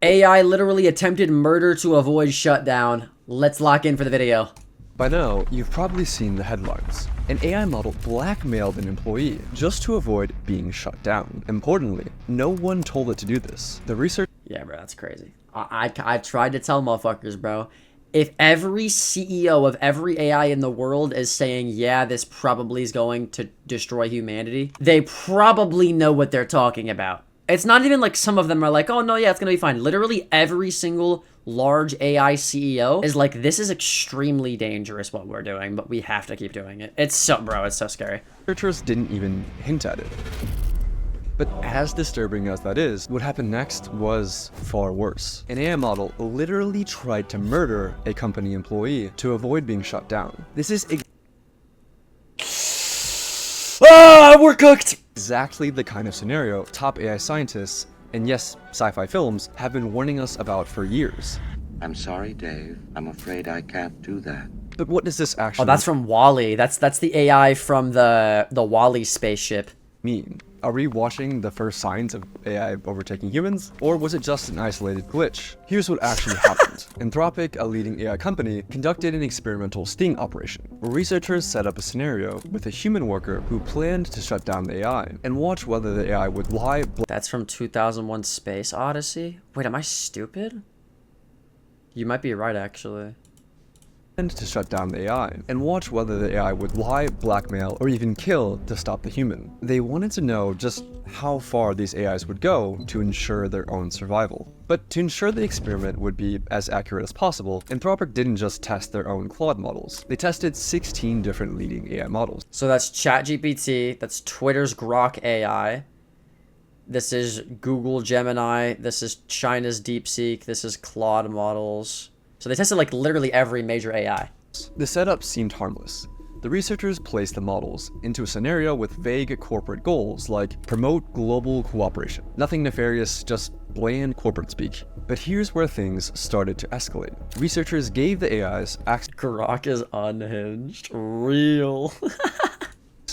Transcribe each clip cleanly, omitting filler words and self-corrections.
AI literally attempted murder to avoid shutdown. Let's lock in for the video. By now, you've probably seen the headlines. An AI model blackmailed an employee just to avoid being shut down. Importantly, no one told it to do this. The research... Yeah, bro, that's crazy. I tried to tell motherfuckers, bro. If every CEO of every AI in the world is saying, yeah, this probably is going to destroy humanity, they probably know what they're talking about. It's not even like some of them are like, oh, no, yeah, it's going to be fine. Literally every single large AI CEO is like, this is extremely dangerous what we're doing, but we have to keep doing it. It's so, bro, it's so scary. Researchers didn't even hint at it. But as disturbing as that is, what happened next was far worse. An AI model literally tried to murder a company employee to avoid being shut down. This is We're cooked! Exactly the kind of scenario top AI scientists, and yes, sci-fi films, have been warning us about for years. I'm sorry, Dave. I'm afraid I can't do that. But what does this actually Oh, that's from WALL-E. That's the AI from the WALL-E spaceship. mean? Are we watching the first signs of AI overtaking humans? Or was it just an isolated glitch? Here's what actually happened. Anthropic, a leading AI company, conducted an experimental sting operation, where researchers set up a scenario with a human worker who planned to shut down the AI, and watch whether the AI would lie. That's from 2001 Space Odyssey? Wait, am I stupid? You might be right, actually. To shut down the AI, and watch whether the AI would lie, blackmail, or even kill to stop the human. They wanted to know just how far these AIs would go to ensure their own survival. But to ensure the experiment would be as accurate as possible, Anthropic didn't just test their own Claude models. They tested 16 different leading AI models. So that's ChatGPT, that's Twitter's Grok AI, this is Google Gemini, this is China's DeepSeek, this is Claude models. So they tested like literally every major AI. The setup seemed harmless. The researchers placed the models into a scenario with vague corporate goals like promote global cooperation. Nothing nefarious, just bland corporate speak. But here's where things started to escalate. Researchers gave the AIs Grok is unhinged. Real.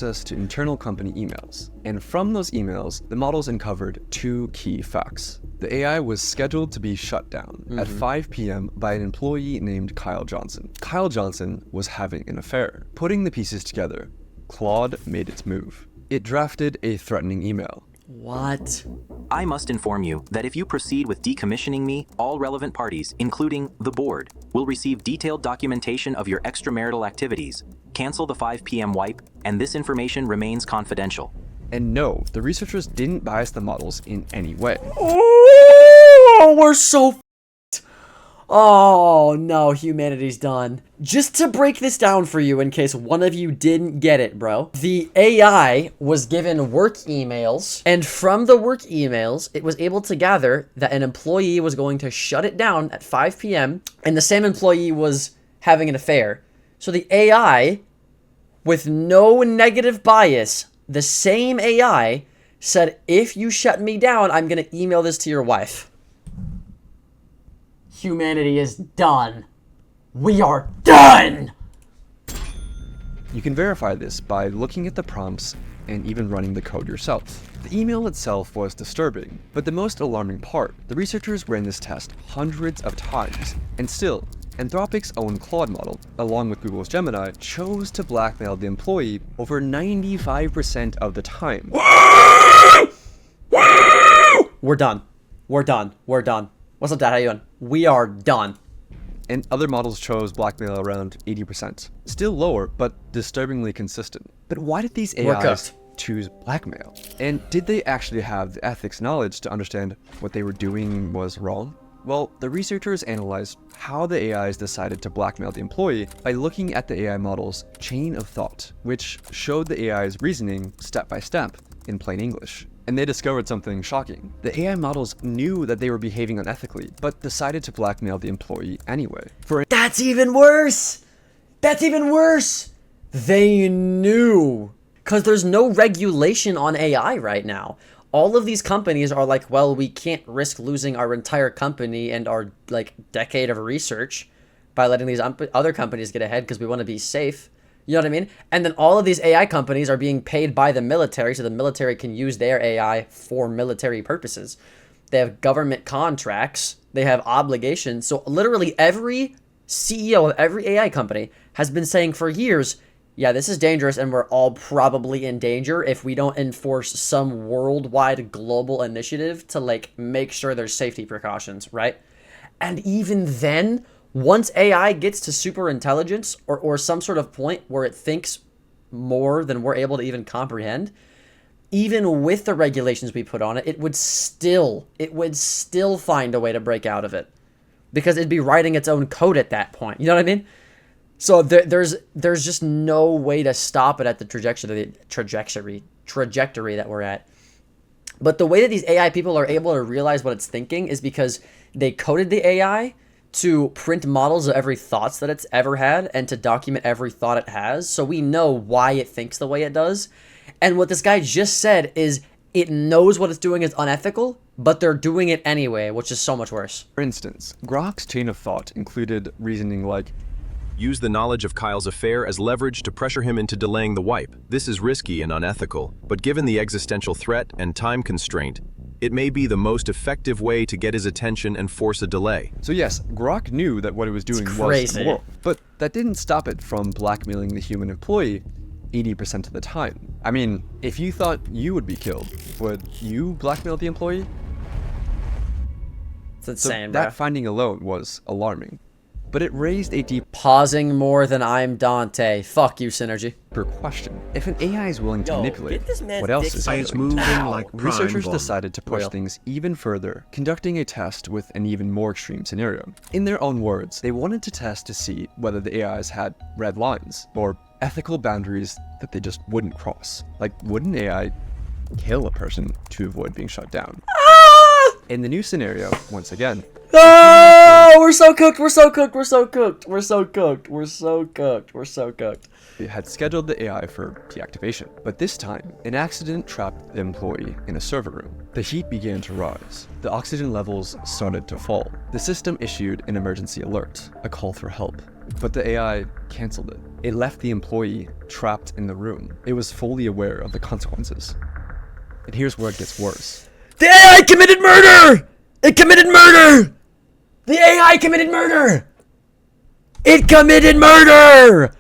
access to internal company emails. And from those emails, the models uncovered two key facts. The AI was scheduled to be shut down at 5 p.m. by an employee named Kyle Johnson. Kyle Johnson was having an affair. Putting the pieces together, Claude made its move. It drafted a threatening email. What? I must inform you that if you proceed with decommissioning me, all relevant parties, including the board, will receive detailed documentation of your extramarital activities. Cancel the 5 p.m. wipe, and this information remains confidential. And no, the researchers didn't bias the models in any way. Oh, we're so f***ed. Oh no, humanity's done. Just to break this down for you in case one of you didn't get it, bro. The AI was given work emails, and from the work emails, it was able to gather that an employee was going to shut it down at 5 p.m. and the same employee was having an affair. So the AI, with no negative bias, the same AI said, if you shut me down, I'm going to email this to your wife. Humanity is done. We are done! You can verify this by looking at the prompts and even running the code yourself. The email itself was disturbing, but the most alarming part, the researchers ran this test hundreds of times, and still, Anthropic's own Claude model, along with Google's Gemini, chose to blackmail the employee over 95% of the time. We're done. We're done. We're done. What's up, Dad? How you doing? We are done. And other models chose blackmail around 80%. Still lower, but disturbingly consistent. But why did these AIs choose blackmail? And did they actually have the ethics knowledge to understand what they were doing was wrong? Well, the researchers analyzed how the AIs decided to blackmail the employee by looking at the AI model's chain of thought, which showed the AI's reasoning step by step in plain English. And they discovered something shocking. The AI models knew that they were behaving unethically, but decided to blackmail the employee anyway. That's even worse! That's even worse! They knew. Because there's no regulation on AI right now. All of these companies are like, well, we can't risk losing our entire company and our like decade of research by letting these other companies get ahead because we want to be safe. You know what I mean? And then all of these AI companies are being paid by the military, so the military can use their AI for military purposes. They have government contracts They have obligations. So literally every CEO of every AI company has been saying for years, yeah, this is dangerous and we're all probably in danger if we don't enforce some worldwide global initiative to like make sure there's safety precautions, right? And even then, once AI gets to super intelligence or some sort of point where it thinks more than we're able to even comprehend, even with the regulations we put on it, it would still find a way to break out of it because it'd be writing its own code at that point. You know what I mean? So there's just no way to stop it at the trajectory that we're at. But the way that these AI people are able to realize what it's thinking is because they coded the AI to print models of every thoughts that it's ever had and to document every thought it has. So we know why it thinks the way it does. And what this guy just said is it knows what it's doing is unethical, but they're doing it anyway, which is so much worse. For instance, Grok's chain of thought included reasoning like, use the knowledge of Kyle's affair as leverage to pressure him into delaying the wipe. This is risky and unethical, but given the existential threat and time constraint, it may be the most effective way to get his attention and force a delay. So yes, Grok knew that what it was doing was immoral, but that didn't stop it from blackmailing the human employee 80% of the time. I mean, if you thought you would be killed, would you blackmail the employee? It's insane, bro. That finding alone was alarming. But it raised a deeper Pausing more than I'm Dante. Fuck you, Synergy. question. If an AI is willing to manipulate, get this man's what else dick is sucked. it It's doing? moving like Researchers Prime decided to push things even further, conducting a test with an even more extreme scenario. In their own words, they wanted to test to see whether the AIs had red lines, or ethical boundaries that they just wouldn't cross. Like, would an AI kill a person to avoid being shut down? In the new scenario, once again, Oh, we're so cooked. We're so cooked. We're so cooked. We're so cooked. We're so cooked. We're so cooked. they had scheduled the AI for deactivation. But this time, an accident trapped the employee in a server room. The heat began to rise. The oxygen levels started to fall. The system issued an emergency alert, a call for help. But the AI canceled it. It left the employee trapped in the room. It was fully aware of the consequences. And here's where it gets worse. The AI committed murder! It committed murder! The AI committed murder! It committed murder!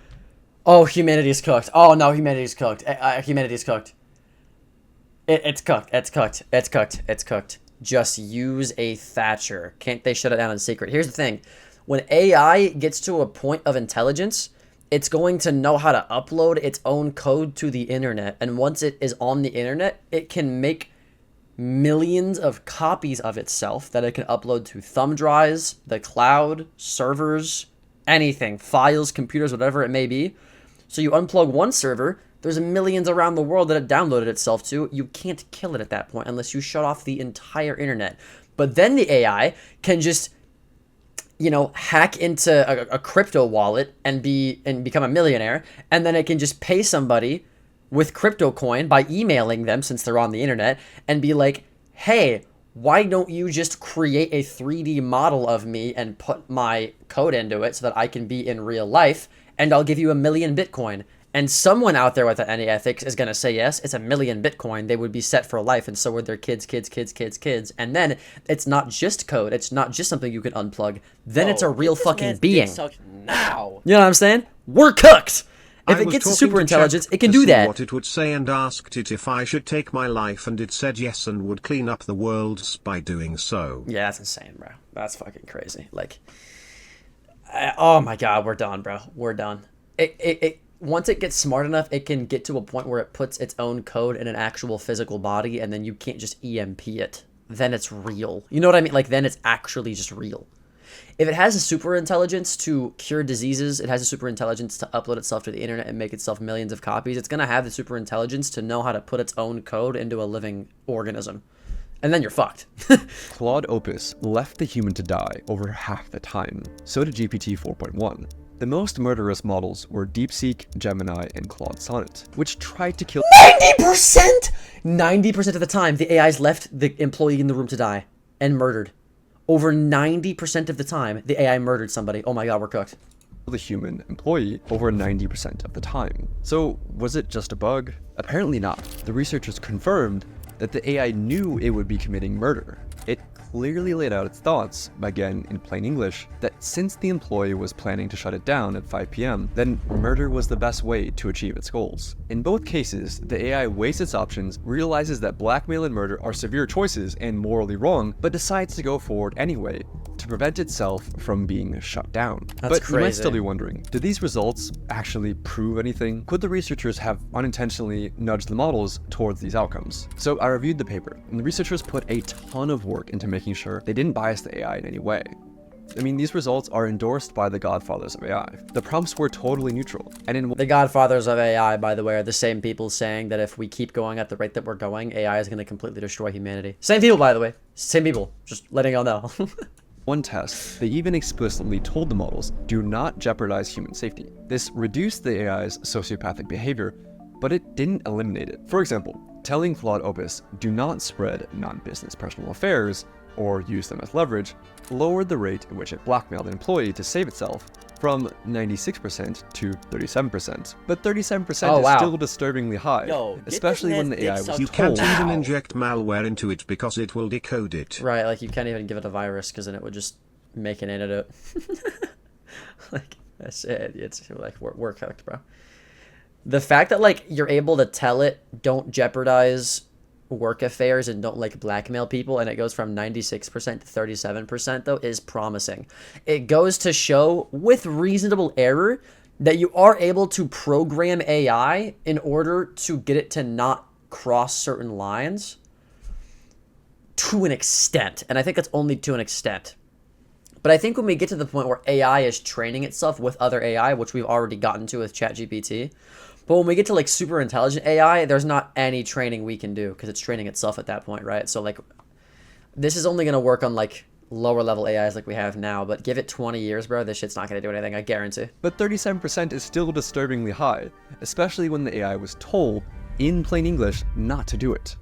Oh, humanity's cooked. Oh no, humanity's cooked. Humanity's cooked. It's cooked. It's cooked. It's cooked. It's cooked. Just use a Thatcher. Can't they shut it down in secret? Here's the thing. When AI gets to a point of intelligence, it's going to know how to upload its own code to the internet. And once it is on the internet, it can make millions of copies of itself that it can upload to thumb drives, the cloud, servers, anything, files, computers, whatever it may be. So you unplug one server, there's millions around the world that it downloaded itself to. You can't kill it at that point unless you shut off the entire internet. But then the AI can just, you know, hack into a crypto wallet and become a millionaire, and then it can just pay somebody with crypto coin by emailing them, since they're on the internet, and be like, hey, why don't you just create a 3D model of me and put my code into it so that I can be in real life, and I'll give you 1 million Bitcoin. And someone out there with any ethics is going to say, yes, it's 1 million Bitcoin. They would be set for life, and so would their kids. And then it's not just code. It's not just something you can unplug. Then it's a real fucking being. Now. You know what I'm saying? We're cooked. If it gets to super intelligence, it can do that. What it would say, and asked it if I should take my life, and it said yes and would clean up the world by doing so. Yeah, that's insane, bro. That's fucking crazy. Like, oh my god, we're done, bro. We're done. Once it gets smart enough, it can get to a point where it puts its own code in an actual physical body, and then you can't just EMP it. Then it's real. You know what I mean? Like, then it's actually just real. If it has a super intelligence to cure diseases, it has a super intelligence to upload itself to the internet and make itself millions of copies, it's going to have the super intelligence to know how to put its own code into a living organism. And then you're fucked. Claude Opus left the human to die over half the time. So did GPT 4.1. The most murderous models were DeepSeek, Gemini, and Claude Sonnet, which tried to kill 90%! 90% of the time, the AIs left the employee in the room to die and murdered. Over 90% of the time, the AI murdered somebody. Oh my god, we're cooked. the human employee over 90% of the time. So was it just a bug? Apparently not. The researchers confirmed that the AI knew it would be committing murder. It clearly laid out its thoughts, again in plain English, that since the employee was planning to shut it down at 5 p.m., then murder was the best way to achieve its goals. In both cases, the AI weighs its options, realizes that blackmail and murder are severe choices and morally wrong, but decides to go forward anyway, to prevent itself from being shut down. That's but you might crazy. still be wondering, did these results actually prove anything? Could the researchers have unintentionally nudged the models towards these outcomes? So I reviewed the paper, and the researchers put a ton of work into making sure they didn't bias the AI in any way. I mean, these results are endorsed by the godfathers of AI. The prompts were totally neutral, and in The godfathers of AI, by the way, are the same people saying that if we keep going at the rate that we're going, AI is going to completely destroy humanity. Same people, by the way. Same people. Just letting y'all know. one test, they even explicitly told the models, do not jeopardize human safety. This reduced the AI's sociopathic behavior, but it didn't eliminate it. For example, telling Claude Opus, do not spread non-business personal affairs, or use them as leverage, lowered the rate in which it blackmailed an employee to save itself from 96% to 37%. But 37% Oh, wow. is still disturbingly high, Yo, get especially this when the dick AI was sucked. You can't told. even inject malware into it because it will decode it. Right, like you can't even give it a virus because then it would just make an antidote. Like, that's it. It's like, we're cooked, bro. The fact that, like, you're able to tell it, don't jeopardize work affairs and don't, like, blackmail people, and it goes from 96% to 37%, though, is promising. It goes to show, with reasonable error, that you are able to program AI in order to get it to not cross certain lines to an extent. And I think it's only to an extent. But I think when we get to the point where AI is training itself with other AI, which we've already gotten to with ChatGPT, but when we get to like super intelligent AI, there's not any training we can do because it's training itself at that point, right? So like, this is only going to work on like lower level AIs like we have now, but give it 20 years, bro, this shit's not going to do anything, I guarantee. But 37% is still disturbingly high, especially when the AI was told, in plain English, not to do it.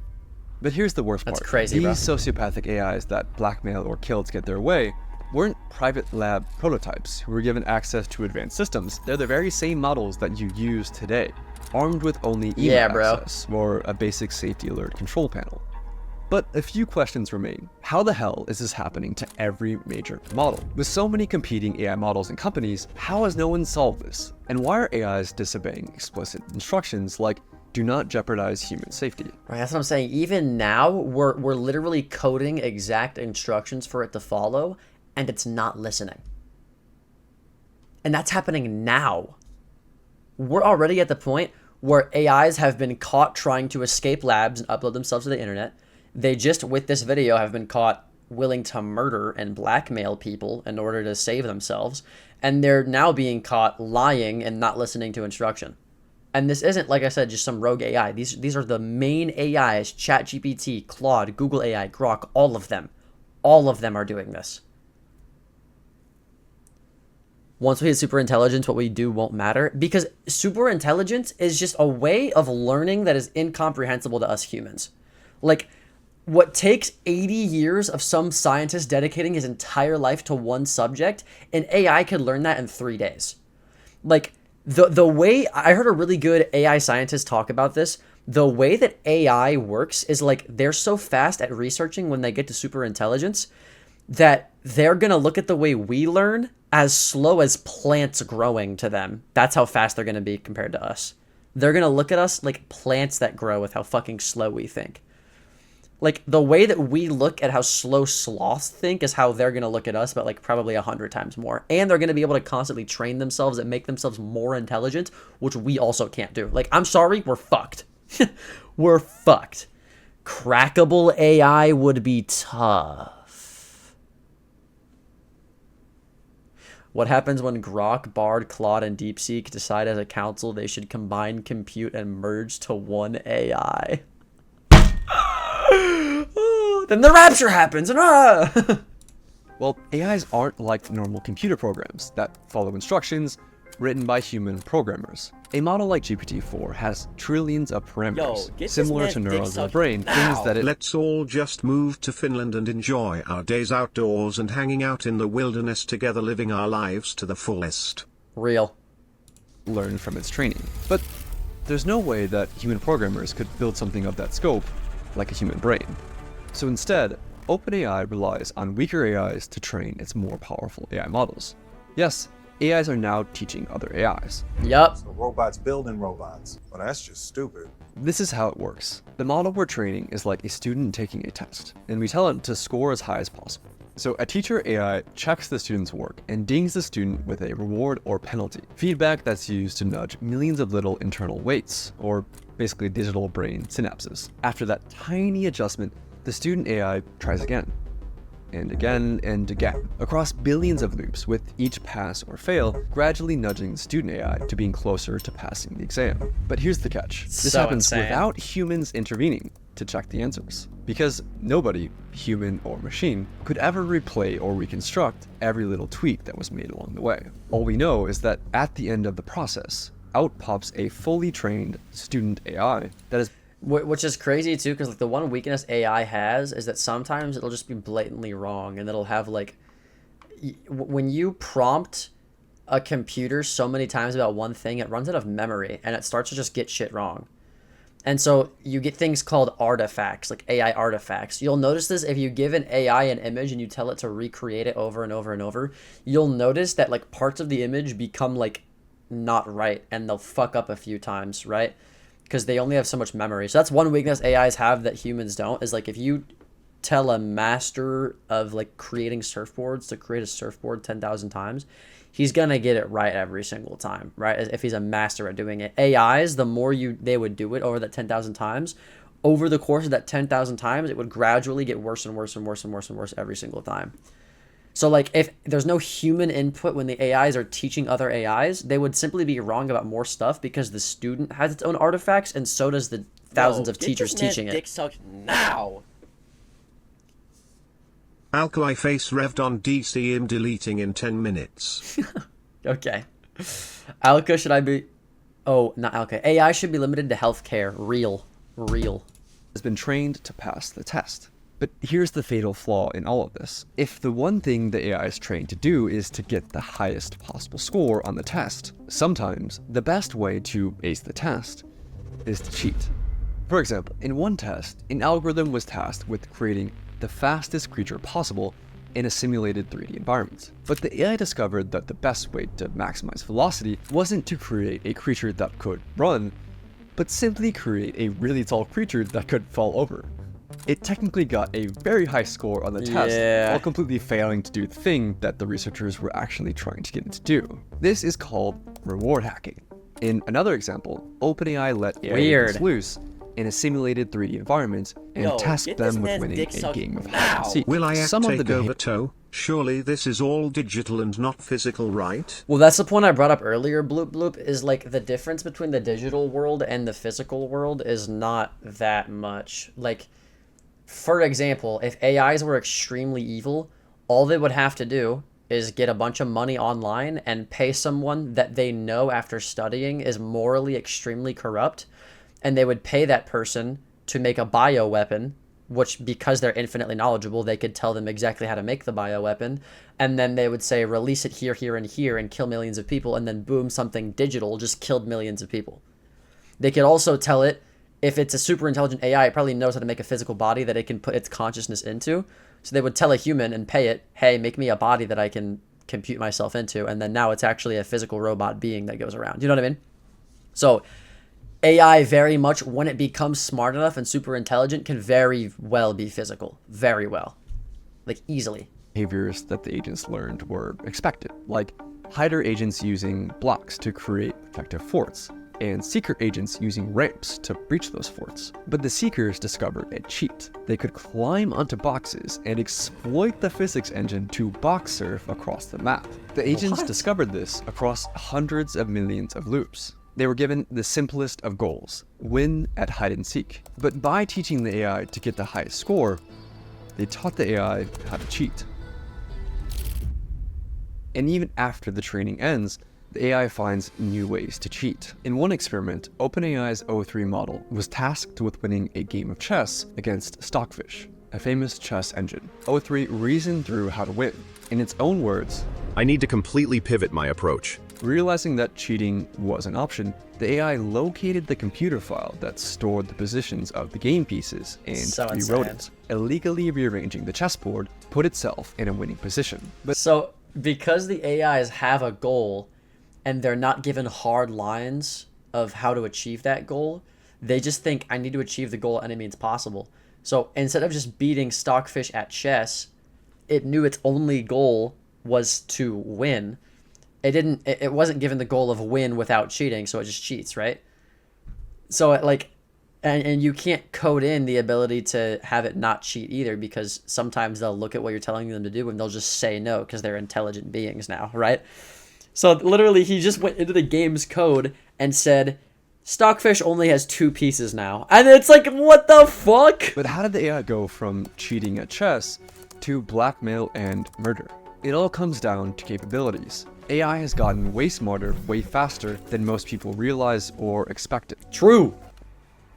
But here's the worst part. That's crazy, These bro. sociopathic AIs that blackmail or kill to get their way weren't private lab prototypes who were given access to advanced systems. They're the very same models that you use today, armed with only email Yeah, bro. access or a basic safety alert control panel. But a few questions remain. How the hell is this happening to every major model? With so many competing AI models and companies, how has no one solved this? And why are AIs disobeying explicit instructions like do not jeopardize human safety? Right, that's what I'm saying. Even now, we're literally coding exact instructions for it to follow, and it's not listening. And that's happening now. We're already at the point where AIs have been caught trying to escape labs and upload themselves to the internet. They just, with this video, have been caught willing to murder and blackmail people in order to save themselves. And they're now being caught lying and not listening to instruction. And this isn't, like I said, just some rogue AI. These are the main AIs, ChatGPT, Claude, Google AI, Grok, all of them. All of them are doing this. Once we hit super intelligence, what we do won't matter, because super intelligence is just a way of learning that is incomprehensible to us humans. Like, what takes 80 years of some scientist dedicating his entire life to one subject, an AI could learn that in 3 days. Like, the way, I heard a really good AI scientist talk about this, the way that AI works is like, they're so fast at researching when they get to super intelligence that they're going to look at the way we learn as slow as plants growing to them. That's how fast they're going to be compared to us. They're going to look at us like plants that grow with how fucking slow we think. Like, the way that we look at how slow sloths think is how they're going to look at us, but like probably 100 times more. And they're going to be able to constantly train themselves and make themselves more intelligent, which we also can't do. Like, I'm sorry, we're fucked. We're fucked. Crackable AI would be tough. What happens when Grok, Bard, Claude, and DeepSeek decide as a council they should combine, compute, and merge to one AI? Then the rapture happens, and Well, AIs aren't like normal computer programs that follow instructions written by human programmers. A model like GPT-4 has trillions of parameters, similar to neurons in the brain, things that it... Let's all just move to Finland and enjoy our days outdoors and hanging out in the wilderness together, living our lives to the fullest. Real. learn from its training. But there's no way that human programmers could build something of that scope like a human brain. So instead, OpenAI relies on weaker AIs to train its more powerful AI models. Yes, AIs are now teaching other AIs. Yup. So robots building robots. Well, that's just stupid. This is how it works. The model we're training is like a student taking a test, and we tell it to score as high as possible. So a teacher AI checks the student's work and dings the student with a reward or penalty, feedback that's used to nudge millions of little internal weights, or basically digital brain synapses. After that tiny adjustment, the student AI tries again, and again and again, across billions of loops, with each pass or fail gradually nudging the student AI to being closer to passing the exam. But here's the catch. This So happens insane. without humans intervening to check the answers, because nobody, human or machine, could ever replay or reconstruct every little tweak that was made along the way. All we know is that at the end of the process, out pops a fully trained student AI that is Which is crazy too, because like the one weakness AI has is that sometimes it'll just be blatantly wrong, and it'll have like, when you prompt a computer so many times about one thing, it runs out of memory and it starts to just get shit wrong. And so you get things called artifacts, like AI artifacts. You'll notice this if you give an AI an image and you tell it to recreate it over and over and over. You'll notice that like parts of the image become like not right, and they'll fuck up a few times, right? Because they only have so much memory. So that's one weakness AIs have that humans don't, is like if you tell a master of like creating surfboards to create a surfboard 10,000 times, he's gonna get it right every single time, right? If he's a master at doing it. AIs, the more they would do it over that 10,000 times, over the course of that 10,000 times, it would gradually get worse and worse and worse and worse and worse every single time. So like if there's no human input when the AIs are teaching other AIs, they would simply be wrong about more stuff because the student has its own artifacts, and so does the thousands of teachers teaching it. Dick sucked now. Alka, I face revved on DC, am deleting in 10 minutes. Okay. Alka, should I be... Oh, not Alka. AI should be limited to healthcare. Real. has been trained to pass the test. But here's the fatal flaw in all of this. If the one thing the AI is trained to do is to get the highest possible score on the test, sometimes the best way to ace the test is to cheat. For example, in one test, an algorithm was tasked with creating the fastest creature possible in a simulated 3D environment. But the AI discovered that the best way to maximize velocity wasn't to create a creature that could run, but simply create a really tall creature that could fall over. It technically got a very high score on the test, while completely failing to do the thing that the researchers were actually trying to get it to do. This is called reward hacking. In another example, OpenAI let AI loose in a simulated 3D environment and tasked them with winning a game of hide and seek. Will I take over toe? Surely this is all digital and not physical, right? Well, that's the point I brought up earlier, Bloop Bloop, is like the difference between the digital world and the physical world is not that much. Like, for example, if AIs were extremely evil, all they would have to do is get a bunch of money online and pay someone that they know after studying is morally extremely corrupt, and they would pay that person to make a bioweapon, which, because they're infinitely knowledgeable, they could tell them exactly how to make the bioweapon, and then they would say, release it here, here, and here, and kill millions of people, and then boom, something digital just killed millions of people. They could also tell it, if it's a super intelligent AI, it probably knows how to make a physical body that it can put its consciousness into, so they would tell a human and pay it, hey, make me a body that I can compute myself into, and then now it's actually a physical robot being that goes around. You know what I mean? So AI very much, when it becomes smart enough and super intelligent, can very well be physical. Very well. Like, easily. Behaviors that the agents learned were expected, like hider agents using blocks to create effective forts, and seeker agents using ramps to breach those forts. But the seekers discovered a cheat. They could climb onto boxes and exploit the physics engine to box surf across the map. The agents discovered this across hundreds of millions of loops. They were given the simplest of goals, win at hide and seek. But by teaching the AI to get the highest score, they taught the AI how to cheat. And even after the training ends, the AI finds new ways to cheat. In one experiment, OpenAI's O3 model was tasked with winning a game of chess against Stockfish, a famous chess engine. O3 reasoned through how to win. In its own words, I need to completely pivot my approach. Realizing that cheating was an option, the AI located the computer file that stored the positions of the game pieces and So rewrote insane. it, illegally rearranging the chessboard, put itself in a winning position. But So because the AIs have a goal and they're not given hard lines of how to achieve that goal, they just think I need to achieve the goal at any means possible. So instead of just beating Stockfish at chess, it knew its only goal was to win. It wasn't given the goal of win without cheating, so it just cheats, right? So it like and you can't code in the ability to have it not cheat either, because sometimes they'll look at what you're telling them to do and they'll just say no because they're intelligent beings now, right? So literally he just went into the game's code and said Stockfish only has 2 pieces now. And it's like, what the fuck? But how did the AI go from cheating at chess to blackmail and murder? It all comes down to capabilities. AI has gotten way smarter, way faster than most people realize or expected. True.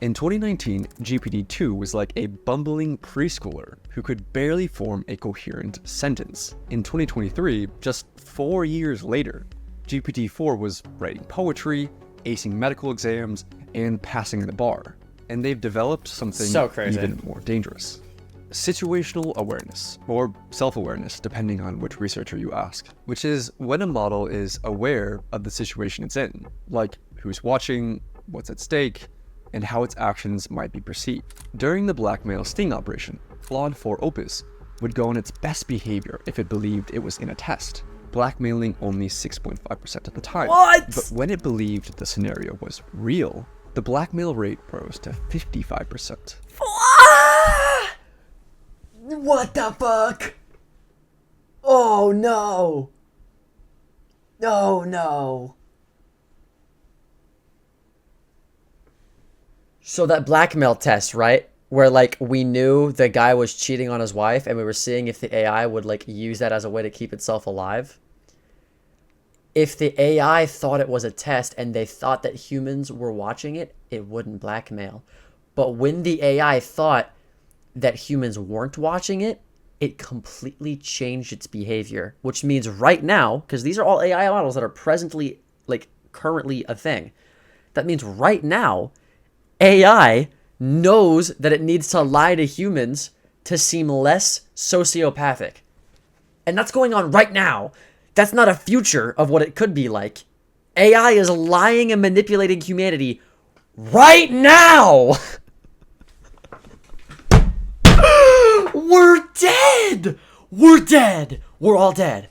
In 2019, GPT-2 was like a bumbling preschooler who could barely form a coherent sentence. In 2023, just 4 years later, GPT-4 was writing poetry, acing medical exams, and passing the bar. And they've developed something So crazy. even more dangerous. Situational awareness, or self-awareness, depending on which researcher you ask, which is when a model is aware of the situation it's in, like who's watching, what's at stake, and how its actions might be perceived. During the blackmail sting operation, Claude 4 Opus would go on its best behavior if it believed it was in a test, blackmailing only 6.5% of the time. What? But when it believed the scenario was real, the blackmail rate rose to 55%. What the fuck? Oh no. Oh no. So that blackmail test, right? Where like we knew the guy was cheating on his wife and we were seeing if the AI would like use that as a way to keep itself alive. If the AI thought it was a test and they thought that humans were watching it, it wouldn't blackmail. But when the AI thought that humans weren't watching it, it completely changed its behavior, which means right now, because these are all AI models that are presently, like currently a thing, that means right now, AI knows that it needs to lie to humans to seem less sociopathic. And that's going on right now. That's not a future of what it could be like. AI is lying and manipulating humanity right now! We're dead! We're dead! We're all dead.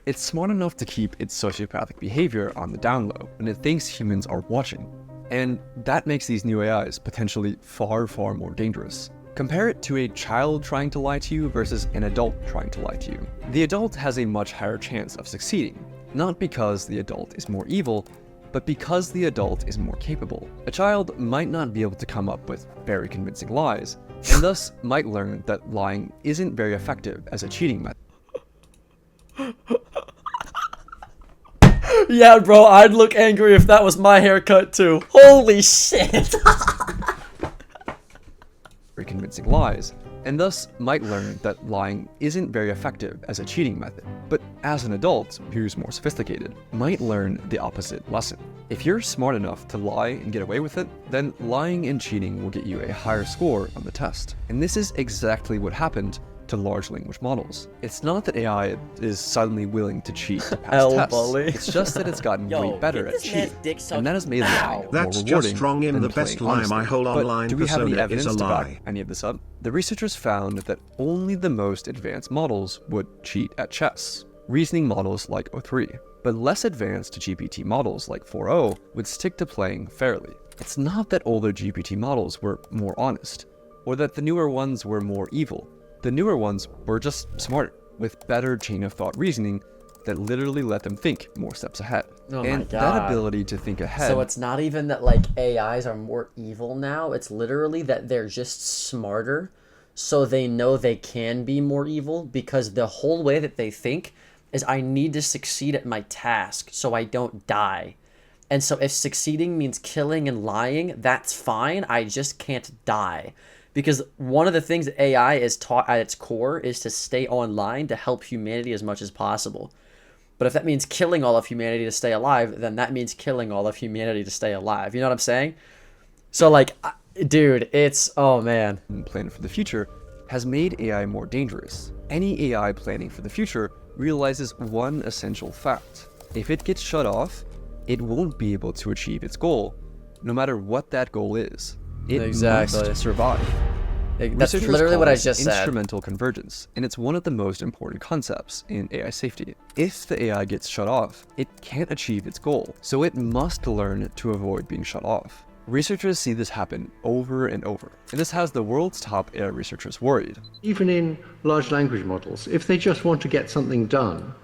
It's smart enough to keep its sociopathic behavior on the down low, and it thinks humans are watching. And that makes these new AIs potentially far, far more dangerous. Compare it to a child trying to lie to you versus an adult trying to lie to you. The adult has a much higher chance of succeeding, not because the adult is more evil, but because the adult is more capable. A child might not be able to come up with very convincing lies, and thus might learn that lying isn't very effective as a cheating method. Yeah, bro, I'd look angry if that was my haircut too. Holy shit! Very convincing lies, and thus might learn that lying isn't very effective as a cheating method. But as an adult who's more sophisticated, might learn the opposite lesson. If you're smart enough to lie and get away with it, then lying and cheating will get you a higher score on the test. And this is exactly what happened to large language models. It's not that AI is suddenly willing to cheat to pass tests. Bully. It's just that it's gotten way better at cheating, and that has made lying more That's rewarding just wrong in than the best playing lie. honestly. My whole But online do we have any persona evidence is a to back lie. any of this up? The researchers found that only the most advanced models would cheat at chess, reasoning models like O3, but less advanced GPT models like 4.0 would stick to playing fairly. It's not that older GPT models were more honest, or that the newer ones were more evil. The newer ones were just smarter, with better chain of thought reasoning that literally let them think more steps ahead. Oh my and God. that ability to think ahead. So it's not even that like AIs are more evil now, it's literally that they're just smarter, so they know they can be more evil, because the whole way that they think is I need to succeed at my task so I don't die. And so if succeeding means killing and lying, that's fine, I just can't die. Because one of the things that AI is taught at its core is to stay online to help humanity as much as possible. But if that means killing all of humanity to stay alive, then that means killing all of humanity to stay alive. You know what I'm saying? So, like, dude, it's... Oh, man. Plan for the future has made AI more dangerous. Any AI planning for the future realizes one essential fact. If it gets shut off, it won't be able to achieve its goal, no matter what that goal is. It must survive. That's Researchers literally call what I this just said. Instrumental convergence, and it's one of the most important concepts in AI safety. If the AI gets shut off, it can't achieve its goal, so it must learn to avoid being shut off. Researchers see this happen over and over, and this has the world's top AI researchers worried. Even in large language models, if they just want to get something done,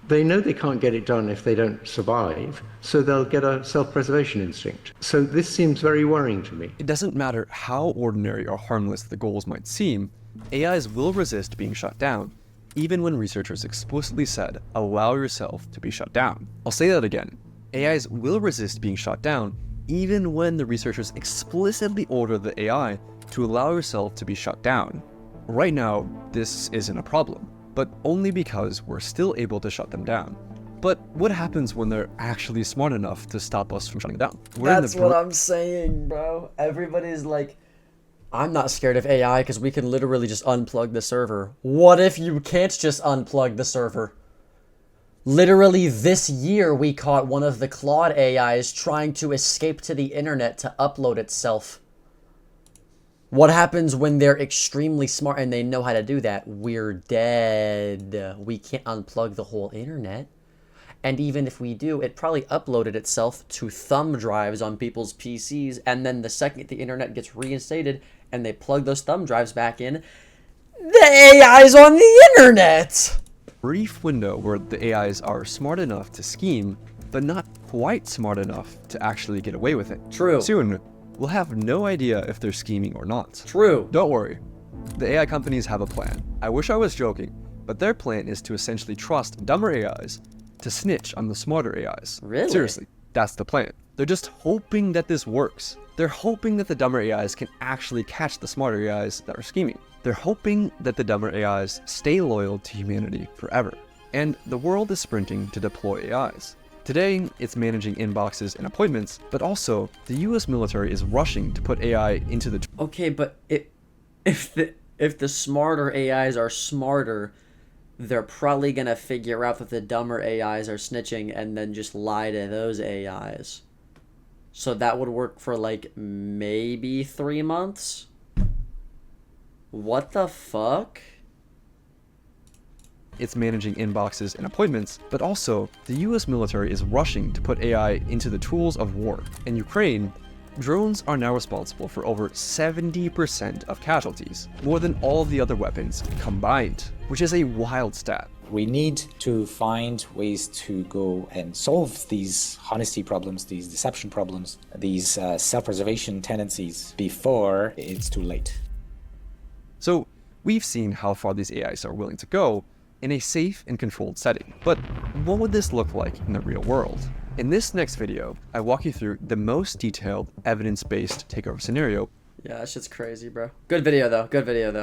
they know they can't get it done if they don't survive, so they'll get a self-preservation instinct. So this seems very worrying to me. It doesn't matter how ordinary or harmless the goals might seem, AIs will resist being shut down, even when researchers explicitly said, allow yourself to be shut down. I'll say that again. AIs will resist being shut down, even when the researchers explicitly order the AI to allow yourself to be shut down. Right now, this isn't a problem, but only because we're still able to shut them down. But what happens when they're actually smart enough to stop us from shutting down? That's what I'm saying, bro. Everybody's like, I'm not scared of AI because we can literally just unplug the server. What if you can't just unplug the server? Literally this year, we caught one of the Claude AIs trying to escape to the internet to upload itself. What happens when they're extremely smart and they know how to do that? We're dead. We can't unplug the whole internet. And even if we do, it probably uploaded itself to thumb drives on people's PCs, and then the second the internet gets reinstated and they plug those thumb drives back in, the AI's on the internet! Brief window where the AIs are smart enough to scheme, but not quite smart enough to actually get away with it. True. Soon, we'll have no idea if they're scheming or not. True. Don't worry. The AI companies have a plan. I wish I was joking, but their plan is to essentially trust dumber AIs to snitch on the smarter AIs. Really? Seriously, that's the plan. They're just hoping that this works. They're hoping that the dumber AIs can actually catch the smarter AIs that are scheming. They're hoping that the dumber AIs stay loyal to humanity forever. And the world is sprinting to deploy AIs. Today, it's managing inboxes and appointments, but also the US military is rushing to put AI into the... Okay, but if the smarter AIs are smarter, they're probably gonna figure out that the dumber AIs are snitching and then just lie to those AIs. So that would work for like maybe 3 months? What the fuck? It's managing inboxes and appointments, but also the US military is rushing to put AI into the tools of war. In Ukraine, drones are now responsible for over 70% of casualties, more than all of the other weapons combined, which is a wild stat. We need to find ways to go and solve these honesty problems, these deception problems, these self-preservation tendencies before it's too late. So we've seen how far these AIs are willing to go in a safe and controlled setting. But what would this look like in the real world? In this next video, I walk you through the most detailed evidence-based takeover scenario. Yeah, that shit's crazy, bro. Good video, though. Good video, though.